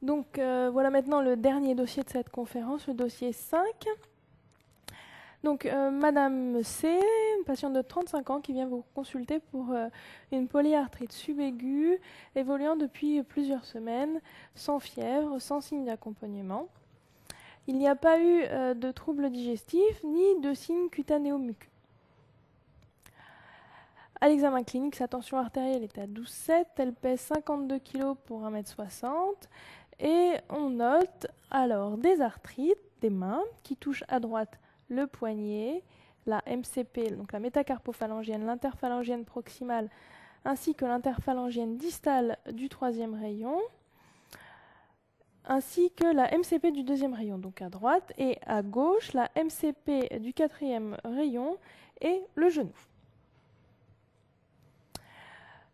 Donc voilà maintenant le dernier dossier de cette conférence, le dossier 5. Donc Madame C, une patiente de 35 ans qui vient vous consulter pour une polyarthrite subaiguë évoluant depuis plusieurs semaines, sans fièvre, sans signe d'accompagnement. Il n'y a pas eu de troubles digestifs ni de signes cutanéo-muqueux. À l'examen clinique, sa tension artérielle est à 12,7, elle pèse 52 kg pour 1,60 m. Et on note alors des arthrites des mains qui touchent à droite le poignet, la MCP, donc la métacarpophalangienne, l'interphalangienne proximale, ainsi que l'interphalangienne distale du troisième rayon, ainsi que la MCP du deuxième rayon, donc à droite, et à gauche, la MCP du quatrième rayon et le genou.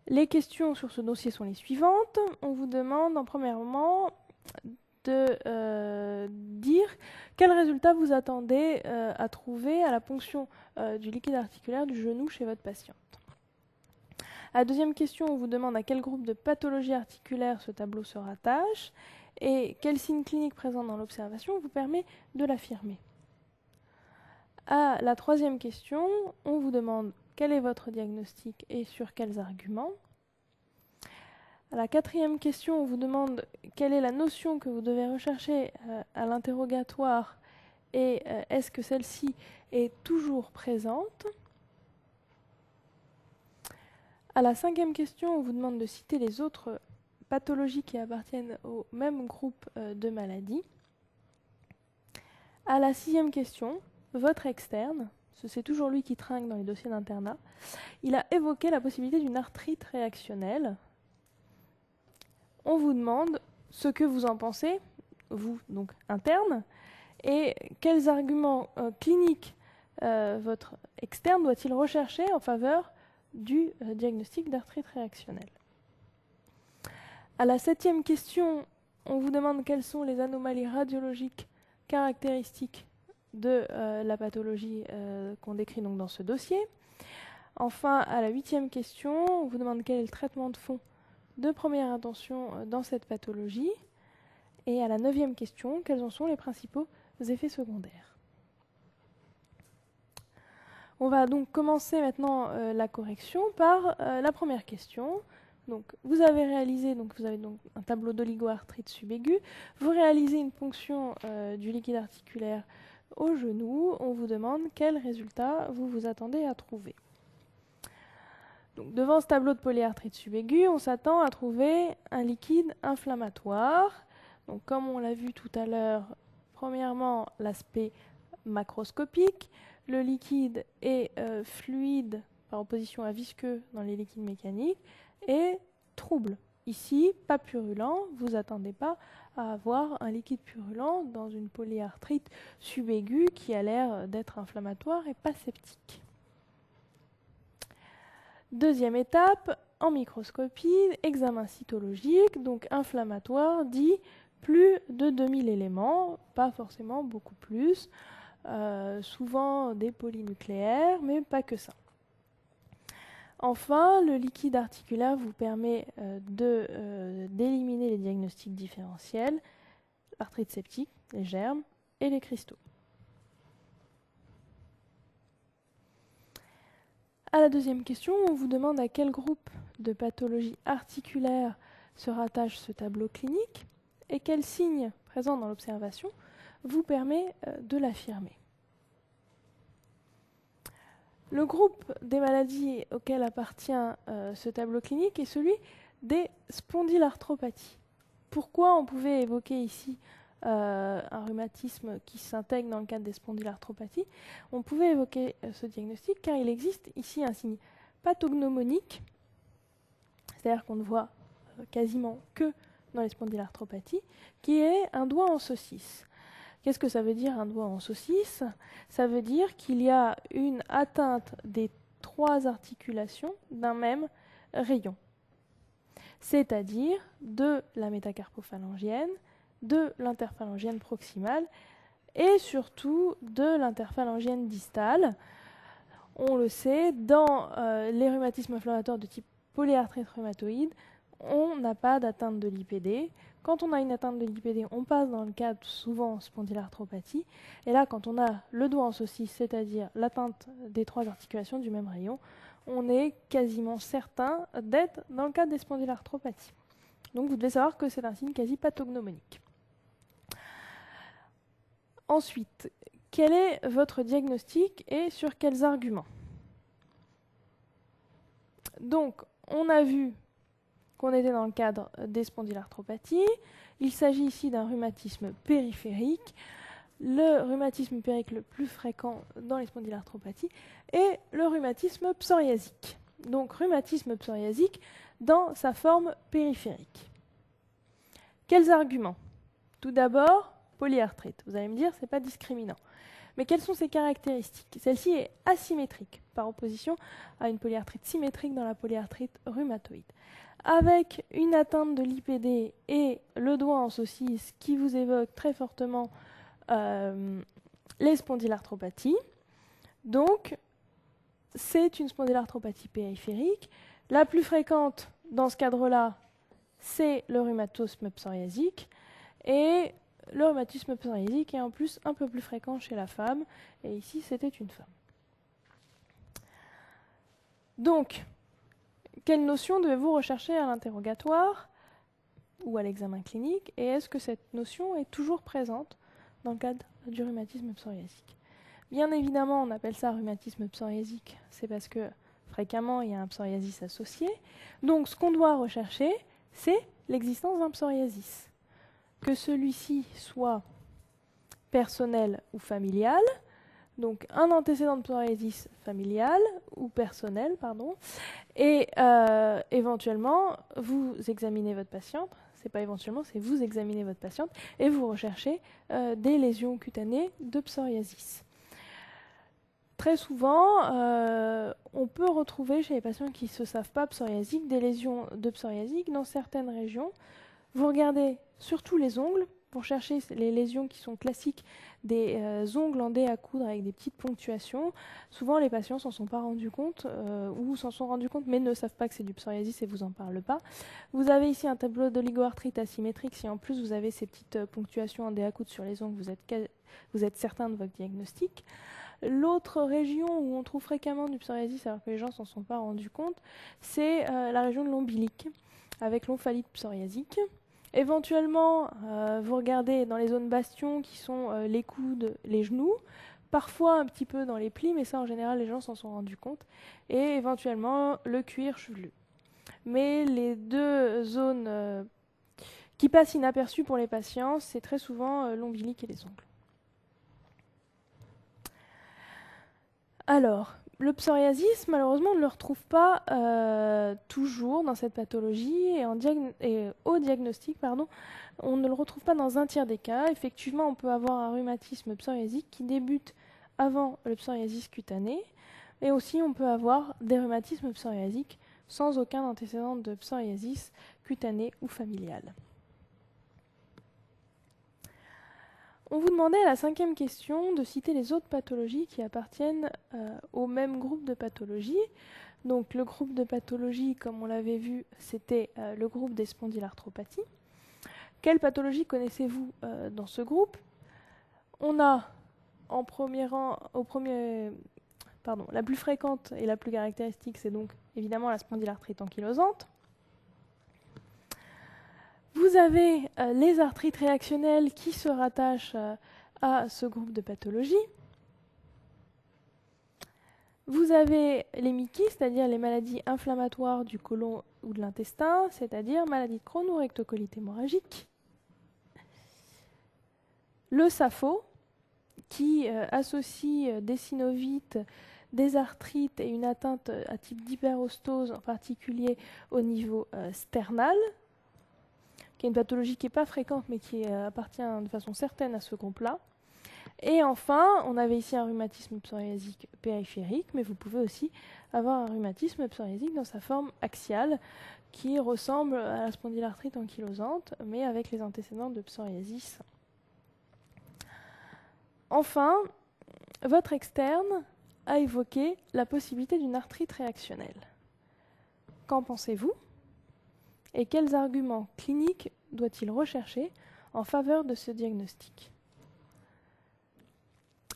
Les questions sur ce dossier sont les suivantes. On vous demande en premièrement de dire quel résultat vous attendez à trouver à la ponction du liquide articulaire du genou chez votre patiente. À la deuxième question, on vous demande à quel groupe de pathologie articulaire ce tableau se rattache et quel signe clinique présent dans l'observation vous permet de l'affirmer. À la troisième question, on vous demande quel est votre diagnostic et sur quels arguments. À la quatrième question, on vous demande quelle est la notion que vous devez rechercher à l'interrogatoire et est-ce que celle-ci est toujours présente. À la cinquième question, on vous demande de citer les autres pathologies qui appartiennent au même groupe de maladies. À la sixième question, votre externe, c'est toujours lui qui trinque dans les dossiers d'internat, il a évoqué la possibilité d'une arthrite réactionnelle. On vous demande ce que vous en pensez, vous, donc interne, et quels arguments cliniques votre externe doit-il rechercher en faveur du diagnostic d'arthrite réactionnelle. À la septième question, on vous demande quelles sont les anomalies radiologiques caractéristiques de la pathologie qu'on décrit donc dans ce dossier. Enfin, à la huitième question, on vous demande quel est le traitement de fond de première intention dans cette pathologie. Et à la neuvième question, quels en sont les principaux effets secondaires. On va donc commencer maintenant la correction par la première question. Donc, vous avez un tableau d'oligoarthrite subaiguë. Vous réalisez une ponction du liquide articulaire au genou. On vous demande quel résultat vous vous attendez à trouver. Donc, devant ce tableau de polyarthrite subaiguë, on s'attend à trouver un liquide inflammatoire. Donc, comme on l'a vu tout à l'heure, premièrement, l'aspect macroscopique. Le liquide est fluide par opposition à visqueux dans les liquides mécaniques et trouble. Ici, pas purulent, vous n'attendez pas à avoir un liquide purulent dans une polyarthrite subaiguë qui a l'air d'être inflammatoire et pas septique. Deuxième étape, en microscopie, examen cytologique, donc inflammatoire, dit plus de 2000 éléments, pas forcément beaucoup plus, souvent des polynucléaires, mais pas que ça. Enfin, le liquide articulaire vous permet d'éliminer les diagnostics différentiels, l'arthrite septique, les germes et les cristaux. À la deuxième question, on vous demande à quel groupe de pathologie articulaire se rattache ce tableau clinique et quel signe présent dans l'observation vous permet de l'affirmer. Le groupe des maladies auxquelles appartient ce tableau clinique est celui des spondylarthropathies. Pourquoi on pouvait évoquer ici un rhumatisme qui s'intègre dans le cadre des spondylarthropathies? On pouvait évoquer ce diagnostic car il existe ici un signe pathognomonique, c'est-à-dire qu'on ne voit quasiment que dans les spondylarthropathies, qui est un doigt en saucisse. Qu'est-ce que ça veut dire un doigt en saucisse? Ça veut dire qu'il y a une atteinte des trois articulations d'un même rayon, c'est-à-dire de la métacarpophalangienne, de l'interphalangienne proximale et surtout de l'interphalangienne distale. On le sait, dans les rhumatismes inflammatoires de type polyarthrite rhumatoïde, on n'a pas d'atteinte de l'IPD. Quand on a une atteinte de l'IPD, on passe dans le cadre souvent spondylarthropathie. Et là, quand on a le doigt en saucisse, c'est-à-dire l'atteinte des 3 articulations du même rayon, on est quasiment certain d'être dans le cadre des spondylarthropathies. Donc vous devez savoir que c'est un signe quasi pathognomonique. Ensuite, quel est votre diagnostic et sur quels arguments? Donc, on a vu qu'on était dans le cadre des spondylarthropathies. Il s'agit ici d'un rhumatisme périphérique. Le rhumatisme périphérique le plus fréquent dans les spondylarthropathies est le rhumatisme psoriasique. Donc, rhumatisme psoriasique dans sa forme périphérique. Quels arguments? Tout d'abord, polyarthrite. Vous allez me dire, ce n'est pas discriminant. Mais quelles sont ses caractéristiques? Celle-ci est asymétrique, par opposition à une polyarthrite symétrique dans la polyarthrite rhumatoïde. Avec une atteinte de l'IPD et le doigt en saucisse qui vous évoque très fortement les spondylarthropathies. Donc, c'est une spondylarthropathie périphérique. La plus fréquente dans ce cadre-là, c'est le rhumatisme psoriasique. Et le rhumatisme psoriasique est en plus un peu plus fréquent chez la femme. Et ici, c'était une femme. Donc, quelle notion devez-vous rechercher à l'interrogatoire ou à l'examen clinique? Et est-ce que cette notion est toujours présente dans le cadre du rhumatisme psoriasique? Bien évidemment, on appelle ça rhumatisme psoriasique. C'est parce que fréquemment, il y a un psoriasis associé. Donc, ce qu'on doit rechercher, c'est l'existence d'un psoriasis. Que celui-ci soit personnel ou familial, donc un antécédent de psoriasis familial ou personnel, pardon, et éventuellement, vous examinez votre patiente, c'est pas éventuellement, c'est vous examinez votre patiente et vous recherchez des lésions cutanées de psoriasis. Très souvent, on peut retrouver chez les patients qui ne se savent pas psoriasiques des lésions de psoriasique dans certaines régions. Vous regardez surtout les ongles, pour chercher les lésions qui sont classiques des ongles en dés à coudre avec des petites ponctuations. Souvent, les patients s'en sont pas rendus compte ou s'en sont rendus compte mais ne savent pas que c'est du psoriasis et vous en parlent pas. Vous avez ici un tableau d'oligoarthrite asymétrique. Si en plus vous avez ces petites ponctuations en dés à coudre sur les ongles, vous êtes certain de votre diagnostic. L'autre région où on trouve fréquemment du psoriasis alors que les gens s'en sont pas rendus compte, c'est la région de l'ombilic avec l'omphalite psoriasique. Éventuellement, vous regardez dans les zones bastions qui sont les coudes, les genoux, parfois un petit peu dans les plis, mais ça en général les gens s'en sont rendus compte, et éventuellement le cuir chevelu. Mais les deux zones qui passent inaperçues pour les patients, c'est très souvent l'ombilic et les ongles. Alors, le psoriasis, malheureusement, on ne le retrouve pas toujours dans cette pathologie et au diagnostic, on ne le retrouve pas dans un tiers des cas. Effectivement, on peut avoir un rhumatisme psoriasique qui débute avant le psoriasis cutané, et aussi on peut avoir des rhumatismes psoriasiques sans aucun antécédent de psoriasis cutané ou familial. On vous demandait à la 5e question de citer les autres pathologies qui appartiennent au même groupe de pathologies. Donc le groupe de pathologies, comme on l'avait vu, c'était le groupe des spondylarthropathies. Quelles pathologies connaissez-vous dans ce groupe? On a en premier rang, la plus fréquente et la plus caractéristique, c'est donc évidemment la spondylarthrite ankylosante. Vous avez les arthrites réactionnelles qui se rattachent à ce groupe de pathologies. Vous avez les MICI, c'est-à-dire les maladies inflammatoires du côlon ou de l'intestin, c'est-à-dire maladie de Crohn ou rectocolite hémorragique. Le SAPHO, qui associe des synovites, des arthrites et une atteinte à type d'hyperostose, en particulier au niveau sternal, qui est une pathologie qui n'est pas fréquente mais qui appartient de façon certaine à ce groupe-là. Et enfin, on avait ici un rhumatisme psoriasique périphérique, mais vous pouvez aussi avoir un rhumatisme psoriasique dans sa forme axiale, qui ressemble à la spondylarthrite ankylosante, mais avec les antécédents de psoriasis. Enfin, votre externe a évoqué la possibilité d'une arthrite réactionnelle. Qu'en pensez-vous? et quels arguments cliniques doit-il rechercher en faveur de ce diagnostic?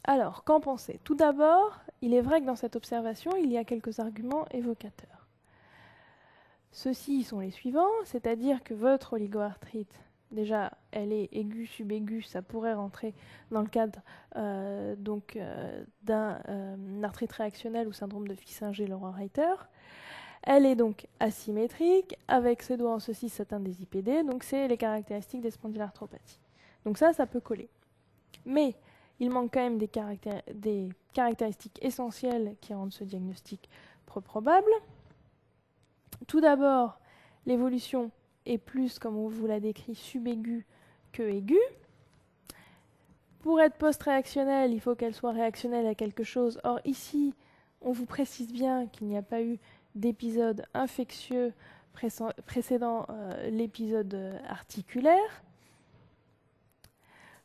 Alors, qu'en penser? Tout d'abord, il est vrai que dans cette observation, il y a quelques arguments évocateurs. Ceux-ci sont les suivants, c'est-à-dire que votre oligoarthrite, déjà, elle est aiguë, subaiguë, ça pourrait rentrer dans le cadre d'un arthrite réactionnelle ou syndrome de Fissinger-Leroy-Reiter. Elle est donc asymétrique, avec ses doigts en ceci, c'est un des IPD, donc c'est les caractéristiques des spondylarthropathies. Donc ça peut coller. Mais il manque quand même des caractéristiques essentielles qui rendent ce diagnostic probable. Tout d'abord, l'évolution est plus, comme on vous l'a décrit, subaiguë que aiguë. Pour être post-réactionnelle, il faut qu'elle soit réactionnelle à quelque chose. Or, ici, on vous précise bien qu'il n'y a pas eu d'épisode infectieux précédant l'épisode articulaire.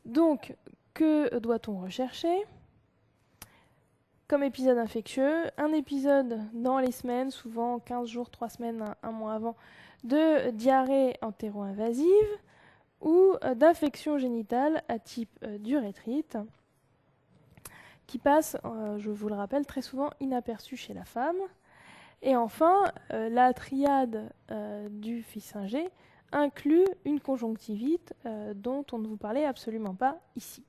Donc, que doit-on rechercher? Comme épisode infectieux, un épisode dans les semaines, souvent 15 jours, 3 semaines, un mois avant, de diarrhée entéro-invasive ou d'infection génitale à type d'urétrite, qui passe, je vous le rappelle, très souvent inaperçue chez la femme. Et enfin, la triade du Fissinger inclut une conjonctivite dont on ne vous parlait absolument pas ici.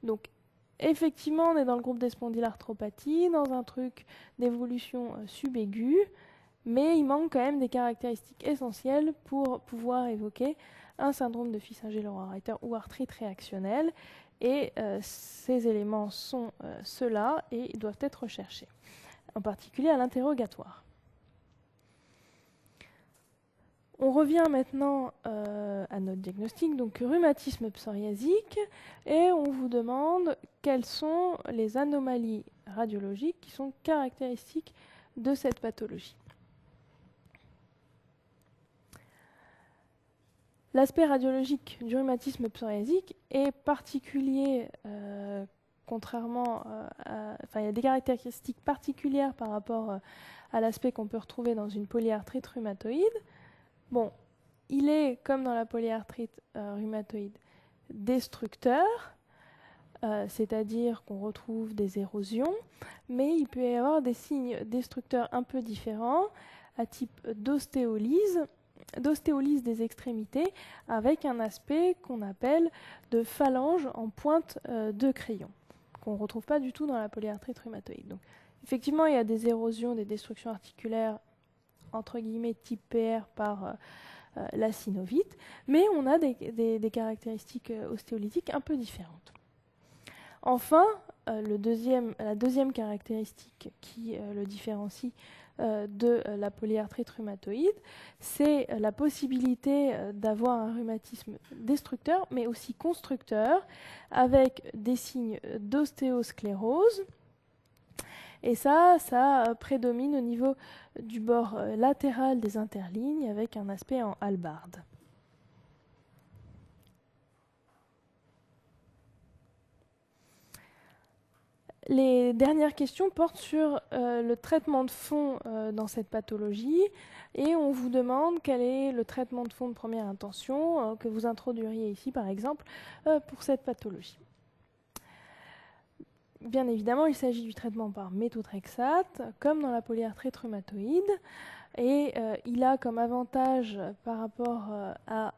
Donc, effectivement, on est dans le groupe des spondylarthropathies, dans un truc d'évolution subaiguë, mais il manque quand même des caractéristiques essentielles pour pouvoir évoquer un syndrome de Fissinger-Leroy-Reiter ou arthrite réactionnelle. Et ces éléments sont ceux-là et ils doivent être recherchés, en particulier à l'interrogatoire. On revient maintenant à notre diagnostic, donc rhumatisme psoriasique, et on vous demande quelles sont les anomalies radiologiques qui sont caractéristiques de cette pathologie. L'aspect radiologique du rhumatisme psoriasique est particulier, contrairement il y a des caractéristiques particulières par rapport à l'aspect qu'on peut retrouver dans une polyarthrite rhumatoïde. Bon, il est, comme dans la polyarthrite rhumatoïde, destructeur, c'est-à-dire qu'on retrouve des érosions, mais il peut y avoir des signes destructeurs un peu différents, à type d'ostéolyse des extrémités, avec un aspect qu'on appelle de phalange en pointe de crayon, qu'on ne retrouve pas du tout dans la polyarthrite rhumatoïde. Donc, effectivement, il y a des érosions, des destructions articulaires, entre guillemets type PR par la synovite, mais on a des caractéristiques ostéolytiques un peu différentes. Enfin, la deuxième caractéristique qui le différencie de la polyarthrite rhumatoïde, c'est la possibilité d'avoir un rhumatisme destructeur, mais aussi constructeur, avec des signes d'ostéosclérose. Et ça prédomine au niveau du bord latéral des interlignes avec un aspect en hallebarde. Les dernières questions portent sur le traitement de fond dans cette pathologie et on vous demande quel est le traitement de fond de première intention que vous introduiriez ici par exemple pour cette pathologie. Bien évidemment, il s'agit du traitement par méthotrexate, comme dans la polyarthrite rhumatoïde, et il a comme avantage par rapport à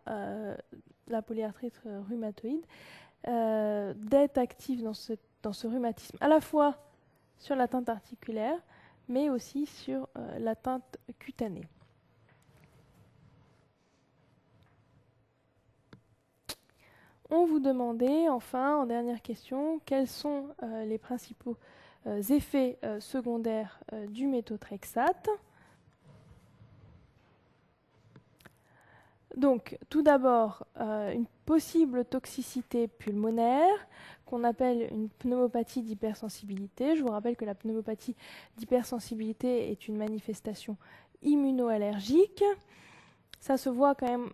la polyarthrite rhumatoïde d'être actif dans ce rhumatisme, à la fois sur l'atteinte articulaire, mais aussi sur l'atteinte cutanée. On vous demandait, enfin, en dernière question, quels sont les principaux effets secondaires du méthotrexate. Donc, tout d'abord, une possible toxicité pulmonaire qu'on appelle une pneumopathie d'hypersensibilité. Je vous rappelle que la pneumopathie d'hypersensibilité est une manifestation immunoallergique. Ça se voit quand même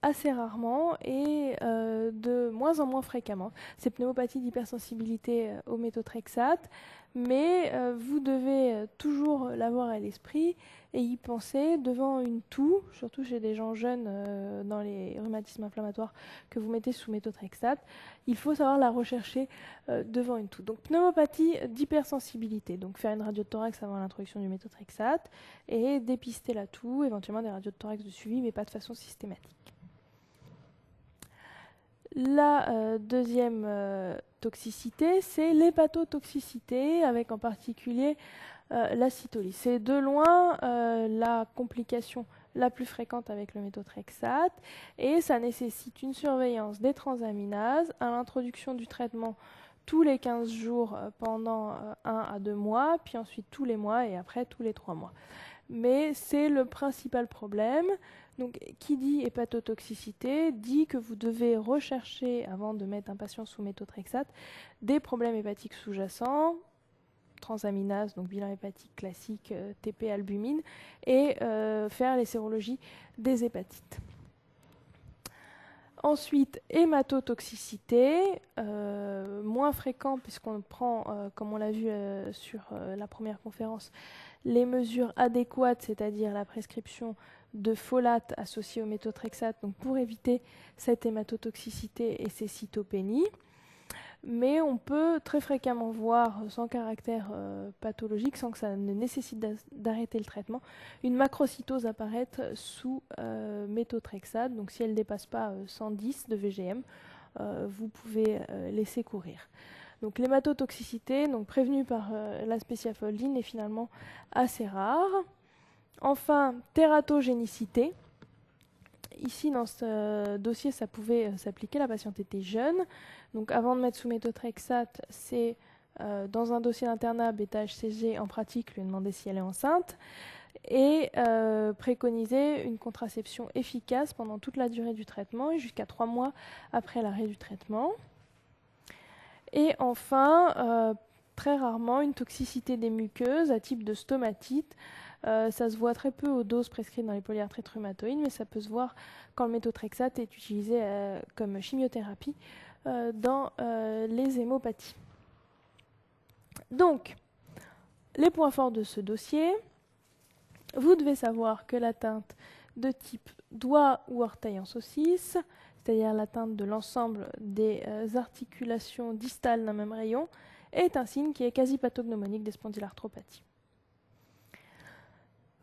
assez rarement et de moins en moins fréquemment. Ces pneumopathies d'hypersensibilité au méthotrexate, mais vous devez toujours l'avoir à l'esprit et y penser devant une toux, surtout chez des gens jeunes dans les rhumatismes inflammatoires que vous mettez sous méthotrexate. Il faut savoir la rechercher devant une toux. Donc pneumopathie d'hypersensibilité, donc faire une radio de thorax avant l'introduction du méthotrexate et dépister la toux, éventuellement des radios de thorax de suivi, mais pas de façon systématique. La deuxième toxicité, c'est l'hépatotoxicité, avec en particulier la cytolyse. C'est de loin la complication la plus fréquente avec le méthotrexate, et ça nécessite une surveillance des transaminases à l'introduction du traitement tous les 15 jours pendant 1 à 2 mois, puis ensuite tous les mois et après tous les 3 mois. Mais c'est le principal problème. Donc, qui dit hépatotoxicité dit que vous devez rechercher, avant de mettre un patient sous méthotrexate, des problèmes hépatiques sous-jacents, transaminase, donc bilan hépatique classique, TP-albumine, et faire les sérologies des hépatites. Ensuite, hématotoxicité, moins fréquent puisqu'on prend, comme on l'a vu sur la première conférence, les mesures adéquates, c'est-à-dire la prescription de folate associée au méthotrexate, donc pour éviter cette hématotoxicité et ces cytopénies. Mais on peut très fréquemment voir, sans caractère pathologique, sans que ça ne nécessite d'arrêter le traitement, une macrocytose apparaître sous méthotrexate. Donc si elle ne dépasse pas 110 de VGM, vous pouvez laisser courir. Donc l'hématotoxicité, donc prévenue par la spéciafoldine, est finalement assez rare. Enfin, tératogénicité. Ici, dans ce dossier, ça pouvait s'appliquer. La patiente était jeune. Donc, avant de mettre sous méthotrexate, c'est dans un dossier d'internat bêta-HCG, en pratique, lui demander si elle est enceinte et préconiser une contraception efficace pendant toute la durée du traitement et jusqu'à 3 mois après l'arrêt du traitement. Et enfin, très rarement, une toxicité des muqueuses à type de stomatite. Ça se voit très peu aux doses prescrites dans les polyarthrites rhumatoïdes, mais ça peut se voir quand le méthotrexate est utilisé comme chimiothérapie dans les hémopathies. Donc, les points forts de ce dossier, vous devez savoir que l'atteinte de type doigt ou orteil en saucisse, c'est-à-dire l'atteinte de l'ensemble des articulations distales d'un même rayon, est un signe qui est quasi pathognomonique des spondylarthropathies.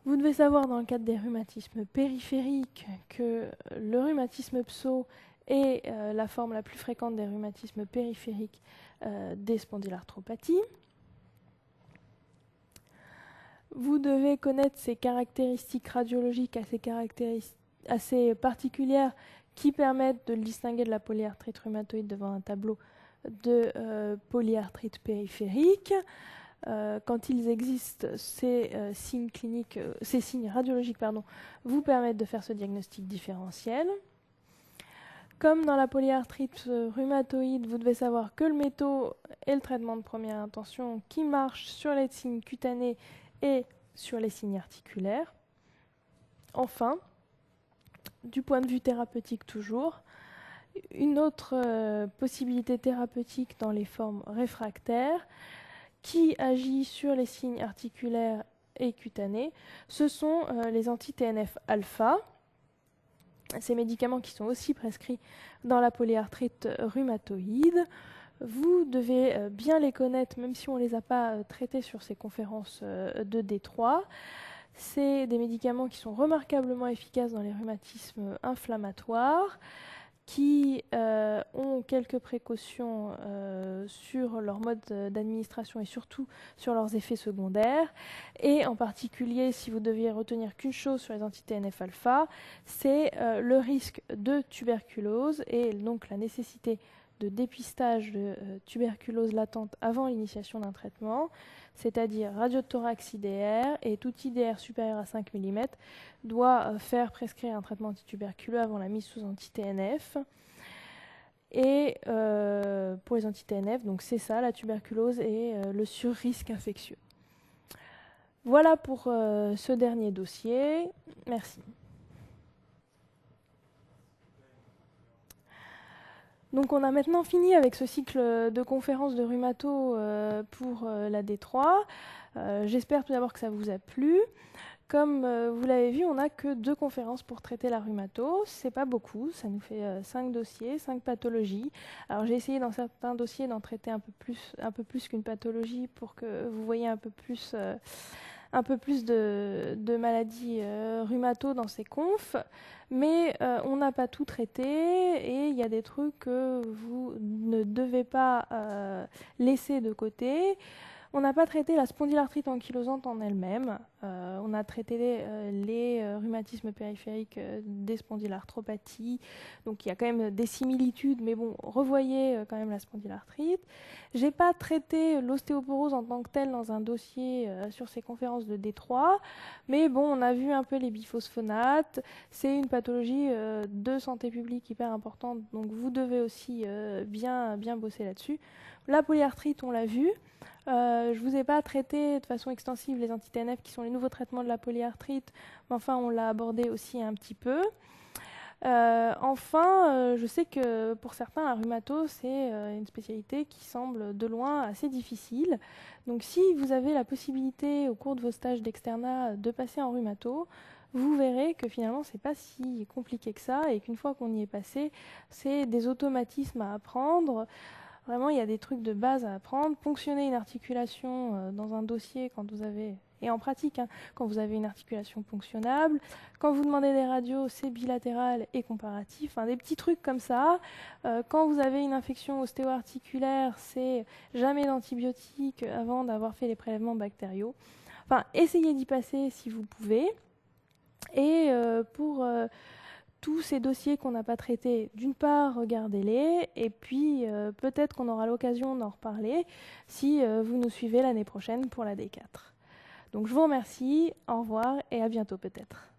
Vous devez savoir dans le cadre des rhumatismes périphériques que le rhumatisme pso est la forme la plus fréquente des rhumatismes périphériques des spondylarthropathies. Vous devez connaître ces caractéristiques radiologiques assez particulières qui permettent de le distinguer de la polyarthrite rhumatoïde devant un tableau de polyarthrite périphérique. Quand ils existent, ces signes cliniques, ces signes radiologiques, vous permettent de faire ce diagnostic différentiel. Comme dans la polyarthrite rhumatoïde, vous devez savoir que le métho est le traitement de première intention qui marche sur les signes cutanés et sur les signes articulaires. Enfin, du point de vue thérapeutique toujours, une autre possibilité thérapeutique dans les formes réfractaires qui agit sur les signes articulaires et cutanés, ce sont les anti-TNF-alpha. Ces médicaments qui sont aussi prescrits dans la polyarthrite rhumatoïde. Vous devez bien les connaître, même si on ne les a pas traités sur ces conférences de D3. C'est des médicaments qui sont remarquablement efficaces dans les rhumatismes inflammatoires, qui ont quelques précautions sur leur mode d'administration et surtout sur leurs effets secondaires. Et en particulier, si vous deviez retenir qu'une chose sur les anti-TNF-alpha, c'est le risque de tuberculose et donc la nécessité de dépistage de tuberculose latente avant l'initiation d'un traitement, c'est-à-dire radiothorax IDR, et tout IDR supérieur à 5 mm doit faire prescrire un traitement antituberculeux avant la mise sous anti-TNF. Et pour les anti-TNF, donc c'est ça, la tuberculose et le surrisque infectieux. Voilà pour ce dernier dossier. Merci. Donc on a maintenant fini avec ce cycle de conférences de rhumato pour la D3. J'espère tout d'abord que ça vous a plu. Comme vous l'avez vu, on n'a que 2 conférences pour traiter la rhumato. C'est pas beaucoup, ça nous fait 5 dossiers, 5 pathologies. Alors j'ai essayé dans certains dossiers d'en traiter un peu plus qu'une pathologie pour que vous voyez un peu plus de maladies rhumato dans ces confs. Mais on n'a pas tout traité et il y a des trucs que vous ne devez pas laisser de côté. On n'a pas traité la spondylarthrite ankylosante en elle-même. On a traité les rhumatismes périphériques des spondylarthropathies. Donc il y a quand même des similitudes, mais bon, revoyez quand même la spondylarthrite. J'ai pas traité l'ostéoporose en tant que telle dans un dossier sur ces conférences de D3, mais bon, on a vu un peu les biphosphonates. C'est une pathologie de santé publique hyper importante, donc vous devez aussi bien bosser là-dessus. La polyarthrite, on l'a vu. Je ne vous ai pas traité de façon extensive les anti-TNF qui sont les nouveaux traitements de la polyarthrite, mais enfin on l'a abordé aussi un petit peu. Je sais que pour certains, la rhumato, c'est une spécialité qui semble de loin assez difficile. Donc si vous avez la possibilité au cours de vos stages d'externat de passer en rhumato, vous verrez que finalement c'est pas si compliqué que ça et qu'une fois qu'on y est passé, c'est des automatismes à apprendre. Vraiment, il y a des trucs de base à apprendre. Ponctionner une articulation dans un dossier quand vous avez, et en pratique, quand vous avez une articulation ponctionnable. Quand vous demandez des radios, c'est bilatéral et comparatif. Des petits trucs comme ça. Quand vous avez une infection ostéo-articulaire, c'est jamais d'antibiotiques avant d'avoir fait les prélèvements bactériaux. Essayez d'y passer si vous pouvez. Et pour tous ces dossiers qu'on n'a pas traités, d'une part, regardez-les, et puis peut-être qu'on aura l'occasion d'en reparler si vous nous suivez l'année prochaine pour la D4. Donc je vous remercie, au revoir et à bientôt peut-être.